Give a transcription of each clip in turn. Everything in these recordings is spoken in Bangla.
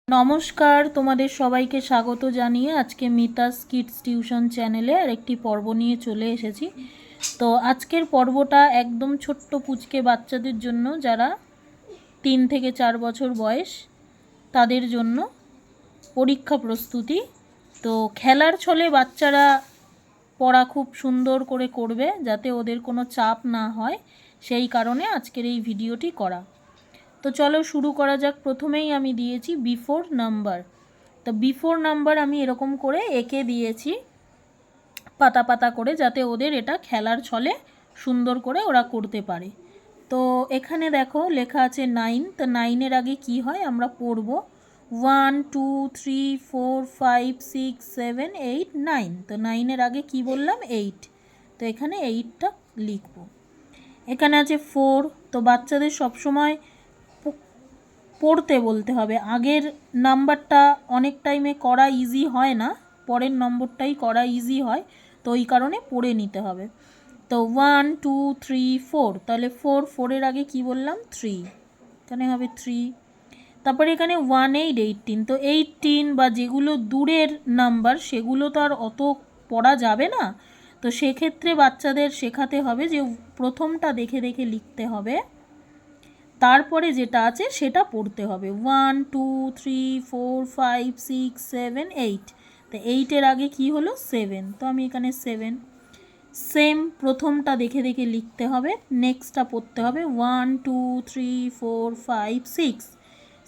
নমস্কার, তোমাদের সবাইকে স্বাগত জানিয়ে আজকে মিতাস কিডস টিউশন চ্যানেলে আরেকটি পর্ব নিয়ে চলে এসেছি। তো আজকের পর্বটা একদম ছোট্ট পুচকে বাচ্চাদের জন্য, যারা 3 থেকে 4 বছর বয়স, তাদের জন্য পরীক্ষা প্রস্তুতি। তো খেলার ছলে বাচ্চারা পড়া খুব সুন্দর করে করবে, যাতে ওদের কোনো চাপ না হয়, সেই কারণে আজকের এই ভিডিওটি করা। তো চলো শুরু করা যাক। প্রথমেই আমি দিয়েছি বিফোর নাম্বার। তো বিফোর নাম্বার আমি এরকম করে এঁকে দিয়েছি পাতা পাতা করে, যাতে ওদের এটা খেলার ছলে সুন্দর করে ওরা করতে পারে। তো এখানে দেখো লেখা আছে 9। তো 9-এর আগে কি হয় আমরা পড়ব 1 2 3 4 5 6 7 8 9। তো 9-এর আগে কি বললাম 8। তো এখানে 8টা লিখব। এখানে আছে 4। তো বাচ্চাদের সবসময় পড়তে বলতে হবে। আগের নাম্বারটা অনেক টাইমে করা ইজি হয় না, পরের নম্বরটাই করা ইজি হয়, তো ওই কারণে পড়ে নিতে হবে। তো 1 2 3 4, তাহলে 4-এর আগে কি বললাম 3, এখানে হবে 3। তারপরে এখানে 1 8 18। তো 18 বা যেগুলো দূরের নাম্বার সেগুলো তো আর অত পড়া যাবে না, তো সেক্ষেত্রে বাচ্চাদের শেখাতে হবে যে প্রথমটা দেখে দেখে লিখতে হবে, তারপরে যেটা আছে সেটা পড়তে হবে। 1 2 3 4 5 6 7 8। তো 8-এর আগে কি হলো 7, তো আমি এখানে 7। সেম প্রথমটা দেখে দেখে লিখতে হবে, নেক্সটটা পড়তে হবে 1 2 3 4 5 6।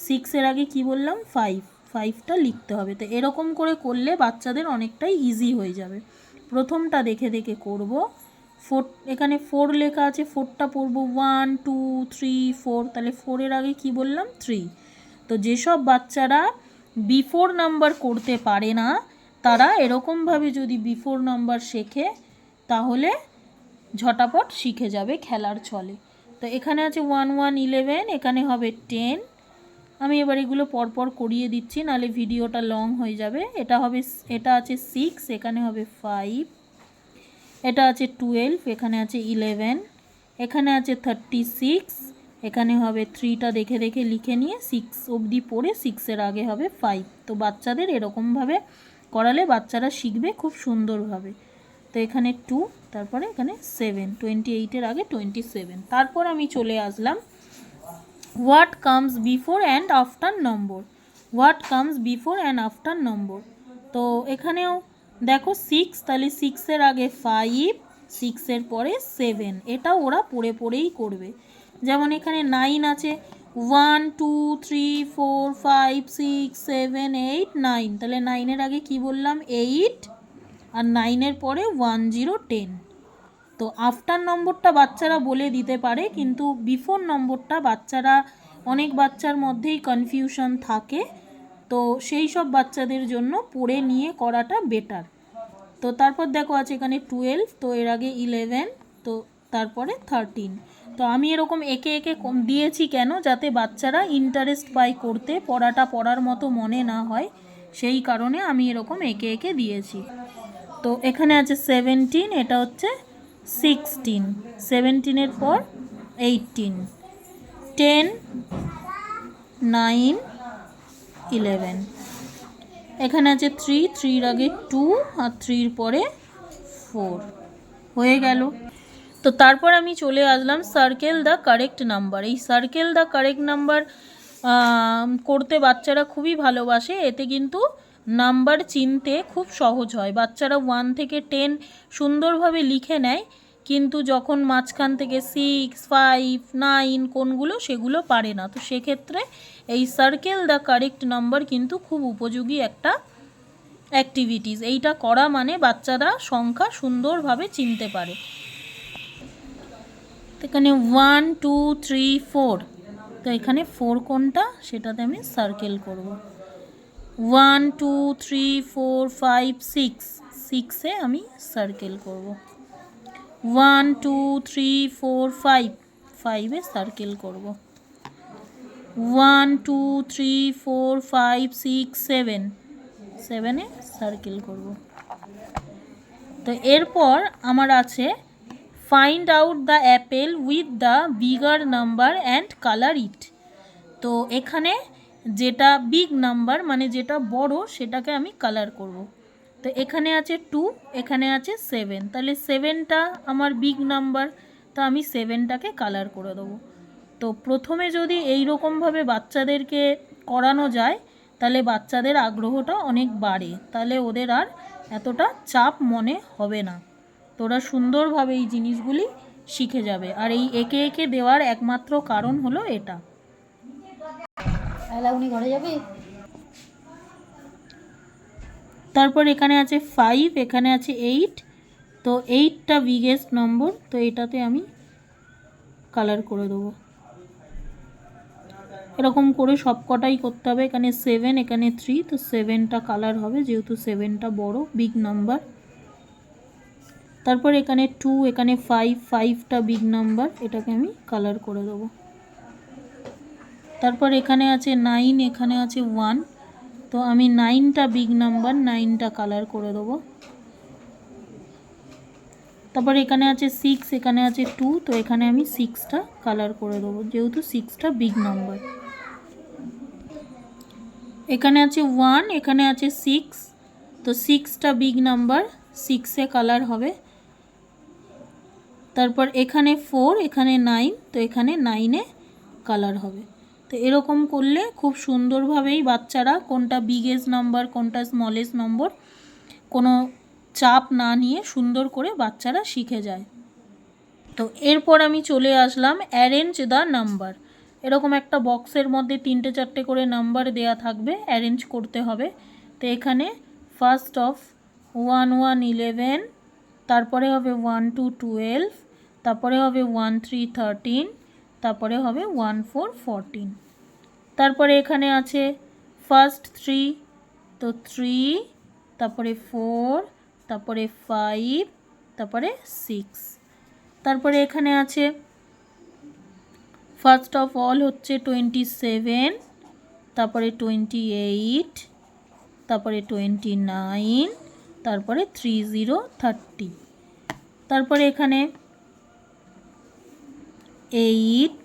6-এর আগে কি বললাম 5, 5টা লিখতে হবে। তো এরকম করে করলে বাচ্চাদের অনেকটাই ইজি হয়ে যাবে। প্রথমটা দেখে দেখে করব। 4, এখানে 4 লেখা আছে, 4টা পড়ব 1 2 3 4। তাহলে 4-এর আগে কি বললাম 3। তো যেসব বাচ্চারা বিফোর নাম্বার করতে পারে না, তারা এরকমভাবে যদি বিফোর নাম্বার শেখে তাহলে ঝটাপট শিখে যাবে খেলার ছলে। তো এখানে আছে 1 1 11, এখানে হবে 10। আমি এবার এগুলো পরপর করিয়ে দিচ্ছি, নাহলে ভিডিওটা লং হয়ে যাবে। এটা আছে 6, এখানে হবে 5। এটা আছে 12, এখানে আছে 11। এখানে আছে 36, এখানে হবে 3টা দেখে দেখে লিখে নিয়ে 6 অবধি পড়ে 6-এর আগে হবে 5। তো বাচ্চাদের এরকমভাবে করালে বাচ্চারা শিখবে খুব সুন্দরভাবে। তো এখানে 2, তারপরে এখানে 7, 28-এর আগে 27। তারপর আমি চলে আসলাম what comes before and after number. What comes before and after number. তো এখানেও দেখো 6, তাহলে 6-এর আগে 5, 6-এর পরে 7। এটা ওরা পড়ে পড়েই করবে। যেমন এখানে 9 আছে, 1 2 3 4 5 6 7 8 9। তাহলে 9-এর আগে কি বললাম 8, আর 9-এর পরে 1 0 10। তো আফটার নম্বরটা বাচ্চারা বলে দিতে পারে, কিন্তু বিফোর নম্বরটা অনেক বাচ্চার মধ্যেই কনফিউশন থাকে, তো সেই সব বাচ্চাদের জন্য পড়ে নিয়ে করাটা বেটার। তো তারপর দেখো আছে এখানে 12, তো এর আগে 11, তো তারপরে 13। তো আমি এরকম একে একে দিয়েছি কেন, যাতে বাচ্চারা ইন্টারেস্ট পায় করতে, পড়াটা পড়ার মতো মনে না হয়, সেই কারণে আমি এরকম একে একে দিয়েছি। তো এখানে আছে 17, এটা হচ্ছে 16, 17-এর পর 18, 10 9 11। এখানে আছে 3-3-এর আগে 2, আর 3-এর পরে 4 হয়ে গেল। তো তারপর আমি চলে আসলাম সার্কেল দ্য কারেক্ট নাম্বার। এই সার্কেল দ্য কারেক্ট নাম্বার করতে বাচ্চারা খুবই ভালোবাসে, এতে কিন্তু নাম্বার চিনতে খুব সহজ হয়। বাচ্চারা 1 থেকে 10 সুন্দরভাবে লিখে নেয়, কিন্তু যখন মাঝখান থেকে 6 5 9 কোনগুলো সেগুলো পারে না। তো সেক্ষেত্রে এই সার্কেল দ্য কারেক্ট নাম্বার কিন্তু খুব উপযোগী একটা অ্যাক্টিভিটিস। এইটা করা মানে বাচ্চারা সংখ্যা সুন্দরভাবে চিনতে পারে। এখানে 1 2 3 4, তো এখানে 4 কোনটা সেটাতে আমি সার্কেল করব। 1 2 3 4 5 6, 6-এ আমি সার্কেল করব। 1 2 3 4 5, 5-এ সার্কেল করব। 1 2 3 4 5 6 7, 7-এ সার্কেল করব। তো এরপর আমার আছে find out the apple with the bigger number and colour it. তো এখানে যেটা বিগ নাম্বার মানে যেটা বড় সেটাকে আমি কালার করব। তো এখানে আছে 2, এখানে আছে 7, তাহলে 7টা আমার বিগ নাম্বার, তো আমি 7টাকে কালার করে দেবো। তো প্রথমে যদি এই রকমভাবে বাচ্চাদেরকে করানো যায় তাহলে বাচ্চাদের আগ্রহটা অনেক বাড়ে, তাহলে ওদের আর এতটা চাপ মনে হবে না, তোরা সুন্দরভাবে এই জিনিসগুলি শিখে যাবে। আর এই একে একে দেওয়ার একমাত্র কারণ হলো এটা। উনি ঘরে যাবে। তারপর এখানে আছে 5, এখানে আছে 8, তো 8টা বিগেস্ট নম্বর, তো এটাতে আমি কালার করে দেবো। এরকম করে সব কটাই করতে হবে। এখানে 7, এখানে 3, তো 7টা কালার হবে যেহেতু 7টা বড় বিগ নাম্বার। তারপর এখানে 2, এখানে 5, 5টা বিগ নাম্বার, এটাকে আমি কালার করে দেবো। তারপর এখানে আছে 9, এখানে আছে 1, তো আমি 9টা বিগ নাম্বার, 9টা কালার করে দেবো। তারপর এখানে আছে 6, এখানে আছে 2, তো এখানে আমি 6টা কালার করে দেবো যেহেতু 6টা বিগ নাম্বার। এখানে আছে 1, এখানে আছে 6, তো 6টা বিগ নাম্বার, 6এ কালার হবে। তারপর এখানে 4, এখানে 9, তো এখানে 9এ কালার হবে। তো এরকম করলে খুব সুন্দরভাবেই বাচ্চারা কোনটা বিগেস্ট নাম্বার কোনটা স্মলেস্ট নম্বর কোনো চাপ না নিয়ে সুন্দর করে বাচ্চারা শিখে যায়। তো এরপর আমি চলে আসলাম অ্যারেঞ্জ দ্য নাম্বার। এরকম একটা বক্সের মধ্যে 3টে 4টে করে নাম্বার দেয়া থাকবে, অ্যারেঞ্জ করতে হবে। তো এখানে ফার্স্ট অফ 1 1 11, তারপরে হবে 1 2 12, তারপরে হবে 1 3 13, তারপরে হবে 1 4 14। তারপরে এখানে আছে ফার্স্ট 3, তো 3, তারপরে 4, তারপরে 5, তারপরে 6। তারপরে এখানে আছে ফার্স্ট অফ অল হচ্ছে 27, তারপরে 28, তারপরে 29, তারপরে 30 30। তারপরে এখানে 8,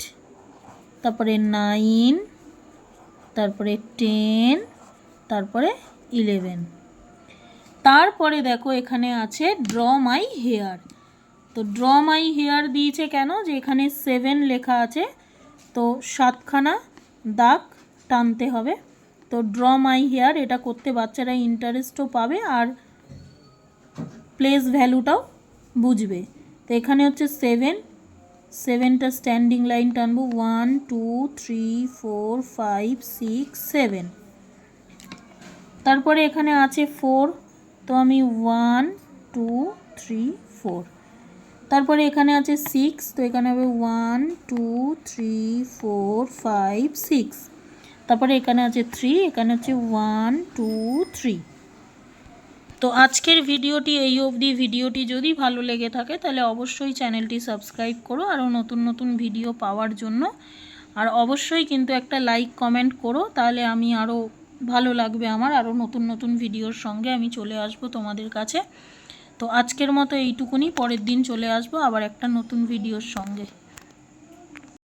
তারপরে 9, তারপরে 10, তারপরে 11। তারপরে দেখো এখানে আছে ড্র মাই হেয়ার। তো ড্র মাই হেয়ার দিয়েছে কেন, যে এখানে 7 লেখা আছে, তো 7খানা দাগ টানতে হবে। তো ড্র মাই হেয়ার এটা করতে বাচ্চারা ইন্টারেস্টও পাবে আর প্লেস ভ্যালুটাও বুঝবে। তো এখানে হচ্ছে 7টা স্ট্যান্ডিং লাইন টানবো, 1 2 3 4 5 6 7। তারপরে এখানে আছে 4, তো আমি 1 2 3 4। তারপরে এখানে আছে 6, তো এখানে হবে 1 2 3 4 5 6। তারপরে এখানে আছে 3, এখানে হচ্ছে 1 2 3। তো আজকের ভিডিওটি এই অবধি। ভিডিওটি যদি ভালো লেগে থাকে তাহলে অবশ্যই চ্যানেলটি সাবস্ক্রাইব করো আরও নতুন নতুন ভিডিও পাওয়ার জন্য। আর অবশ্যই কিন্তু একটা লাইক কমেন্ট করো, তাহলে আমি আরও ভালো লাগবে, আমার আরও নতুন নতুন ভিডিওর সঙ্গে আমি চলে আসব তোমাদের কাছে। তো আজকের মতো এইটুকুনি, পরের দিন চলে আসবো আবার একটা নতুন ভিডিওর সঙ্গে।